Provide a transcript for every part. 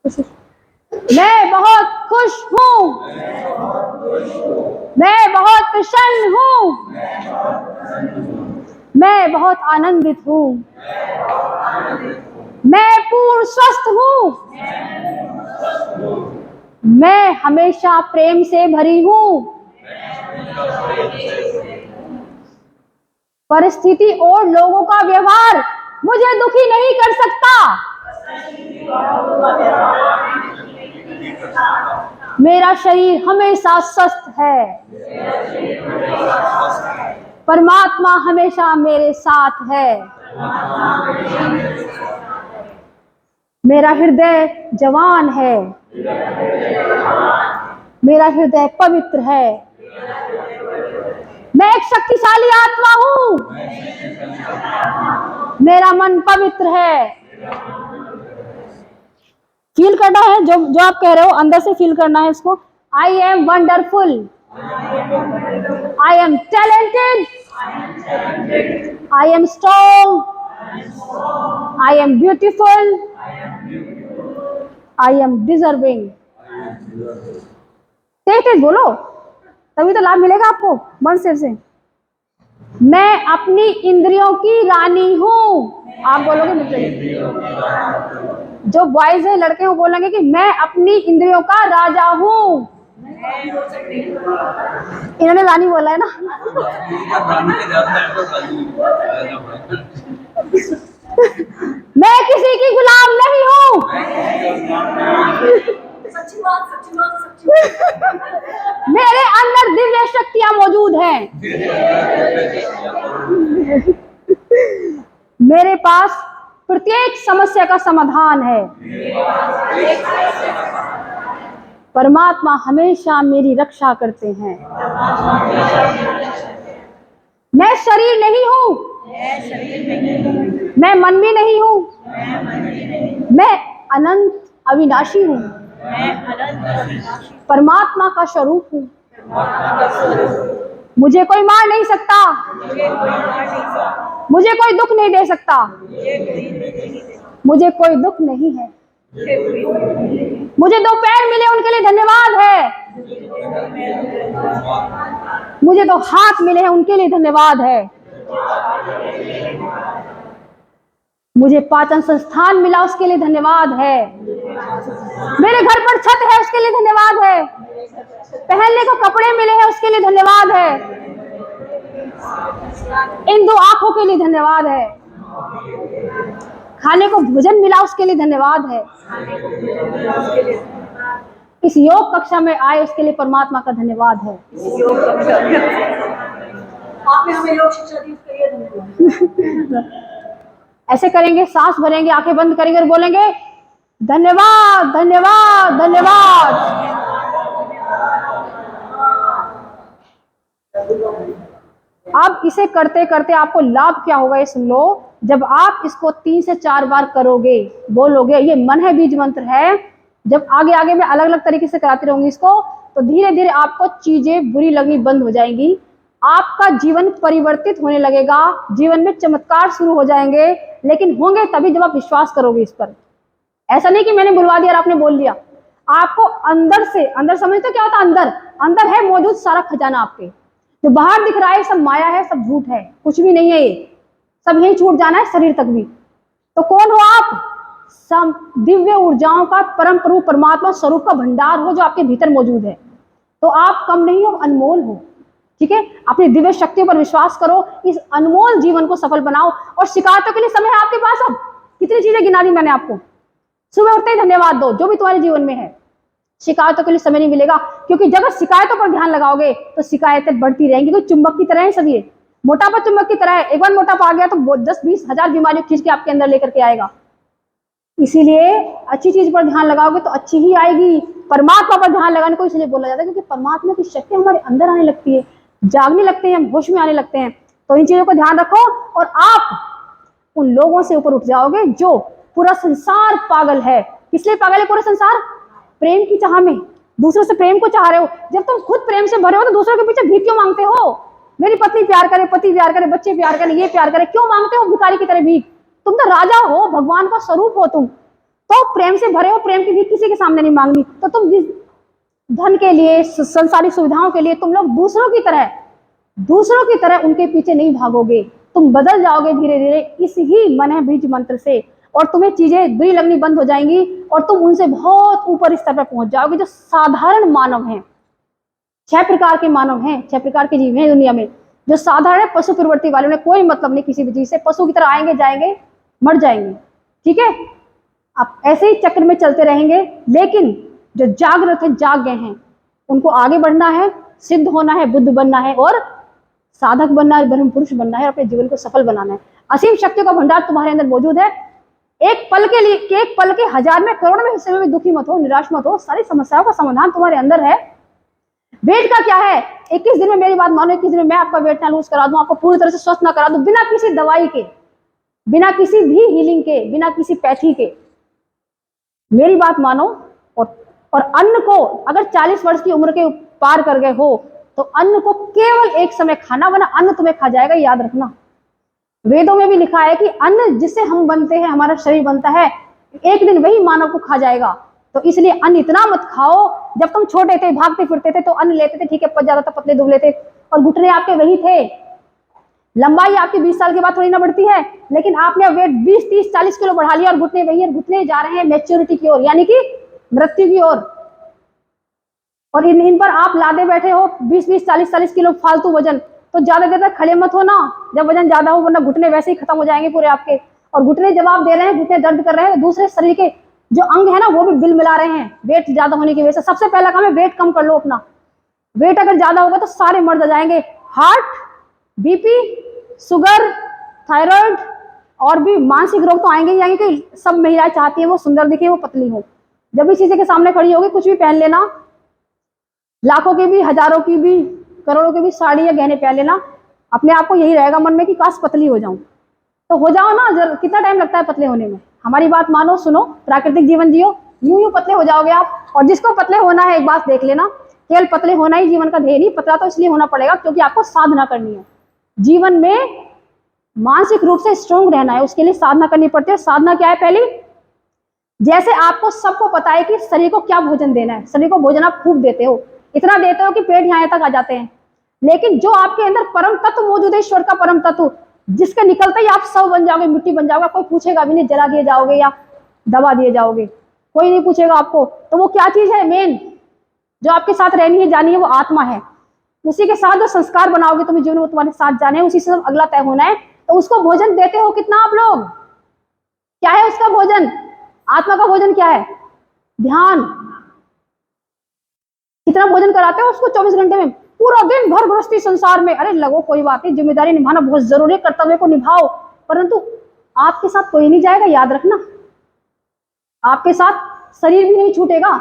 मैं बहुत खुश हूँ, मैं बहुत प्रसन्न हूँ, मैं बहुत आनंदित हूँ, मैं पूर्ण स्वस्थ हूँ, मैं हमेशा प्रेम से भरी हूँ, परिस्थिति और लोगों का व्यवहार मुझे दुखी नहीं कर सकता, मेरा शरीर हमेशा स्वस्थ है, परमात्मा हमेशा मेरे साथ है, मेरा हृदय जवान है, मेरा हृदय पवित्र है, मैं एक शक्तिशाली आत्मा हूँ, मेरा मन पवित्र है। फील करना है जो जो आप कह रहे हो, अंदर से फील करना है इसको। I am wonderful, I am talented, I am strong, I am beautiful, I am deserving. तेज तेज बोलो, तभी तो लाभ मिलेगा आपको मन से। मैं अपनी इंद्रियों की रानी हूँ, आप बोलोगे मुझे। जो बॉयज है, लड़के, वो बोलेंगे कि मैं अपनी इंद्रियों का राजा हूँ। इन्होंने रानी बोला है ना। मैं किसी की गुलाम नहीं हूँ। सच्ची बात। मेरे अंदर दिव्य शक्तियां मौजूद हैं। मेरे पास प्रत्येक समस्या का समाधान है। परमात्मा हमेशा मेरी रक्षा करते हैं। मैं शरीर नहीं हूँ, मैं मन भी नहीं हूँ, मैं अनंत अविनाशी हूँ, परमात्मा का स्वरूप हूँ। मुझे कोई मार नहीं सकता, मुझे कोई दुख नहीं दे सकता, मुझे कोई दुख नहीं है। मुझे 2 पैर मिले उनके लिए धन्यवाद है, मुझे 2 हाथ मिले हैं उनके लिए धन्यवाद है, मुझे पाचन संस्थान मिला उसके लिए धन्यवाद है, मेरे घर पर छत है उसके लिए धन्यवाद है, पहनने को कपड़े मिले हैं उसके लिए धन्यवाद है, इन 2 आंखों के लिए धन्यवाद है, खाने को भोजन मिला उसके लिए धन्यवाद है, इस योग कक्षा में आए उसके लिए परमात्मा का धन्यवाद है। आपने हमें योग शिक्षा दी उसके लिए धन्यवाद। ऐसे करेंगे, सांस भरेंगे, आंखें बंद करेंगे और बोलेंगे धन्यवाद धन्यवाद धन्यवाद। अब इसे करते करते आपको लाभ क्या होगा ये सुन लो। जब आप इसको 3 से 4 बार करोगे, बोलोगे, ये मन है बीज मंत्र है। जब आगे आगे मैं अलग अलग तरीके से कराती रहूंगी इसको, तो धीरे धीरे आपको चीजें बुरी लगनी बंद हो जाएंगी, आपका जीवन परिवर्तित होने लगेगा, जीवन में चमत्कार शुरू हो जाएंगे। लेकिन होंगे तभी जब आप विश्वास करोगे इस पर। ऐसा नहीं कि मैंने बुलवा दिया और आपने बोल दिया। आपको अंदर से, अंदर समझते क्या होता है? अंदर अंदर है मौजूद सारा खजाना आपके। जो बाहर दिख रहा है सब माया है, सब झूठ है, कुछ भी नहीं है, ये सब यही छूट जाना है, शरीर तक भी। तो कौन हो आप? सब दिव्य ऊर्जाओं का परम प्रभु परमात्मा स्वरूप का भंडार हो जो आपके भीतर मौजूद है। तो आप कम नहीं हो, अनमोल हो। ठीक है, अपनी दिव्य शक्तियों पर विश्वास करो, इस अनमोल जीवन को सफल बनाओ। और शिकायतों के लिए समय है आपके पास। अब कितनी चीजें गिना दी मैंने आपको। सुबह उठते ही धन्यवाद दो, जो भी तुम्हारे जीवन में है। शिकायतों के लिए समय नहीं मिलेगा, क्योंकि जब शिकायतों पर ध्यान लगाओगे तो शिकायतें बढ़ती रहेंगी। क्योंकि चुंबक की तरह है सब ये, मोटापा चुंबक की तरह है। एक बार मोटापा आ गया तो 10-20 हजार बीमारियों खींच के आपके अंदर लेकर के आएगा। इसीलिए अच्छी चीज पर ध्यान लगाओगे तो अच्छी ही आएगी। परमात्मा पर ध्यान लगाने को इसलिए बोला जाता है क्योंकि परमात्मा की शक्ति हमारे अंदर आने लगती है, जागने लगते हैं, हम होश में आने लगते हैं। तो इन चीजों को ध्यान रखो और आप उन लोगों से ऊपर उठ जाओगे जो पूरा संसार पागल है। इसलिए पागल है पूरा संसार, प्रेम की चाह में, दूसरों से प्रेम को चाह रहे हो। जब तुम खुद प्रेम से भरे हो तो दूसरों के पीछे भीख क्यों मांगते हो? मेरी पत्नी प्यार करे, पति प्यार करे, बच्चे प्यार करे, ये प्यार करे, क्यों मांगते हो भिखारी की तरह भीख? तुम तो राजा हो, भगवान का स्वरूप हो तुम। तो प्रेम से भरे हो, प्रेम की भी किसी के सामने नहीं मांगनी, तो तुम जिस धन के लिए, संसारिक सुविधाओं के लिए तुम लोग दूसरों की तरह उनके पीछे नहीं भागोगे। तुम बदल जाओगे धीरे धीरे इस ही मन है बीज मंत्र से, और तुम्हें चीजें बुरी लगनी बंद हो जाएंगी और तुम उनसे बहुत ऊपर स्तर पर पहुंच जाओगे। जो साधारण मानव हैं, 6 प्रकार के मानव हैं, 6 प्रकार के जीव हैं दुनिया में। जो साधारण पशु प्रवृत्ति वाले, उन्हें कोई मतलब नहीं किसी भी चीज से, पशु की तरह आएंगे जाएंगे मर जाएंगे, ठीक है। आप ऐसे ही चक्र में चलते रहेंगे। लेकिन जो जागृत है, जाग गए हैं, उनको आगे बढ़ना है, सिद्ध होना है, बुद्ध बनना है और साधक बनना है, ब्रह्म पुरुष बनना है, अपने जीवन को सफल बनाना है। असीम शक्तियों का भंडार तुम्हारे अंदर मौजूद है। एक पल के लिए, एक पल के हजार में, करोड़ में हिस्से में भी दुखी मत हो, निराश मत हो। सारी समस्याओं का समाधान तुम्हारे अंदर है। वेट का क्या है? 21 दिन में, मेरी बात मानो, 21 दिन में मैं आपका वेट ना लूज करा दूं, आपको पूरी तरह से स्वस्थ ना करा दूं, बिना किसी दवाई के, बिना किसी भी हीलिंग के, बिना किसी पैथी के। मेरी बात मानो। और अन्न को अगर 40 वर्ष की उम्र के पार कर गए हो तो अन्न को केवल एक समय खाना, वरना अन्न तुम्हें खा जाएगा, याद रखना। वेदों में भी लिखा है कि अन्न जिससे हम बनते हैं, हमारा शरीर बनता है, एक दिन वही मानव को खा जाएगा। तो इसलिए अन्न इतना मत खाओ। जब तुम छोटे थे, भागते फिरते थे, तो अन्न लेते थे, ठीक है, पच जाता था, पतले दुबले थे, और घुटने आपके वही थे। लंबाई आपकी 20 साल के बाद थोड़ी ना बढ़ती है, लेकिन आपने वेट 20, 30, 40 किलो बढ़ा लिया और घुटने वही, और घुटने जा रहे हैं मैच्योरिटी की ओर, यानी कि मृत्यु की ओर। और इन पर आप लादे बैठे हो 20-20, 40-40 किलो फालतू वजन। तो ज्यादा देर तक खड़े मत हो ना जब वजन ज्यादा हो, वरना घुटने वैसे ही खत्म हो जाएंगे पूरे आपके। और घुटने जवाब दे रहे हैं, घुटने दर्द कर रहे हैं, तो दूसरे शरीर के जो अंग है ना, वो भी बिल मिला रहे हैं वेट ज्यादा होने की वजह से। सबसे पहला काम है वेट कम कर लो अपना। वेट अगर ज्यादा होगा तो सारे मर्द आ जाएंगे। हार्ट, बीपी, शुगर, थायराइड और भी मानसिक रोग तो आएंगे ही आएंगे, कि सब महिलाएं चाहती है वो सुंदर दिखे, वो पतली हो। जब भी शीशे के सामने खड़ी होगी, कुछ भी पहन लेना, लाखों की भी, हजारों की भी, करोड़ों की भी साड़ी या गहने पहन लेना, अपने आप को यही रहेगा मन में कि काश पतली हो जाऊं। तो हो जाओ ना, कितना टाइम लगता है पतले होने में? हमारी बात मानो, सुनो, प्राकृतिक जीवन जियो, यूं यूं पतले हो जाओगे आप। और जिसको पतले होना है, एक बात देख लेना, केवल पतले होना ही जीवन का ध्येय नहीं। पतला तो इसलिए होना पड़ेगा क्योंकि आपको साधना करनी है। जीवन में मानसिक रूप से स्ट्रोंग रहना है, उसके लिए साधना करनी पड़ती है। साधना क्या है? पहली, जैसे आपको सबको पता है कि शरीर को क्या भोजन देना है, शरीर को भोजन आप खूब देते हो, इतना देते हो कि पेट यहाँ तक आ जाते हैं। लेकिन जो आपके अंदर परम तत्व मौजूद है, ईश्वर का परम तत्व, जिसके निकलते ही आप सब बन जाओगे, मिट्टी बन जाओगे, कोई पूछेगा भी नहीं, जला दिए जाओगे या दबा दिए जाओगे, कोई नहीं पूछेगा आपको। तो वो क्या चीज है? मेन जो आपके साथ रहनी है, जानी है, वो आत्मा है। उसी के साथ जो संस्कार बनाओगे तुम्हें जीवन में, तुम्हारे साथ जाने हैं, उसी से सब अगला तय होना है। तो उसको भोजन देते हो कितना आप लोग? क्या है उसका भोजन? आत्मा का भोजन क्या है? ध्यान। कितना भोजन कराते हो उसको 24 घंटे में? पूरा दिन भर गृहस्थी संसार में, अरे लगो कोई बात नहीं, जिम्मेदारी निभाना बहुत जरूरी है, कर्तव्य को निभाओ, परंतु आपके साथ कोई नहीं जाएगा, याद रखना। आपके साथ शरीर भी नहीं छूटेगा।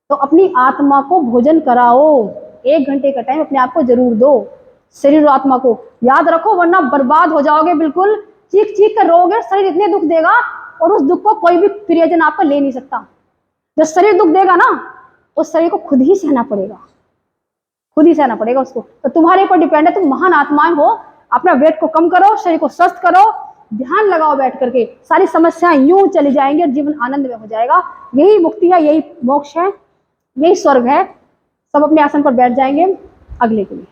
तो अपनी आत्मा को भोजन कराओ, 1 घंटे का टाइम अपने आप को जरूर दो, शरीर और आत्मा को, याद रखो, वरना बर्बाद हो जाओगे बिल्कुल। चीख चीख कर रोगे, शरीर इतने दुख देगा, और उस दुख को कोई भी प्रियजन आपका ले नहीं सकता। जो शरीर दुख देगा ना, उस शरीर को खुद ही सहना पड़ेगा, खुद ही सहना पड़ेगा उसको। तो तुम्हारे ऊपर डिपेंड है, तुम महान आत्माएं हो। अपना वेट को कम करो, शरीर को स्वस्थ करो, ध्यान लगाओ बैठ करके, सारी समस्याएं यूं चली जाएंगी और जीवन आनंद में हो जाएगा। यही मुक्ति है, यही मोक्ष है, यही स्वर्ग है। सब अपने आसन पर बैठ जाएंगे अगले के लिए।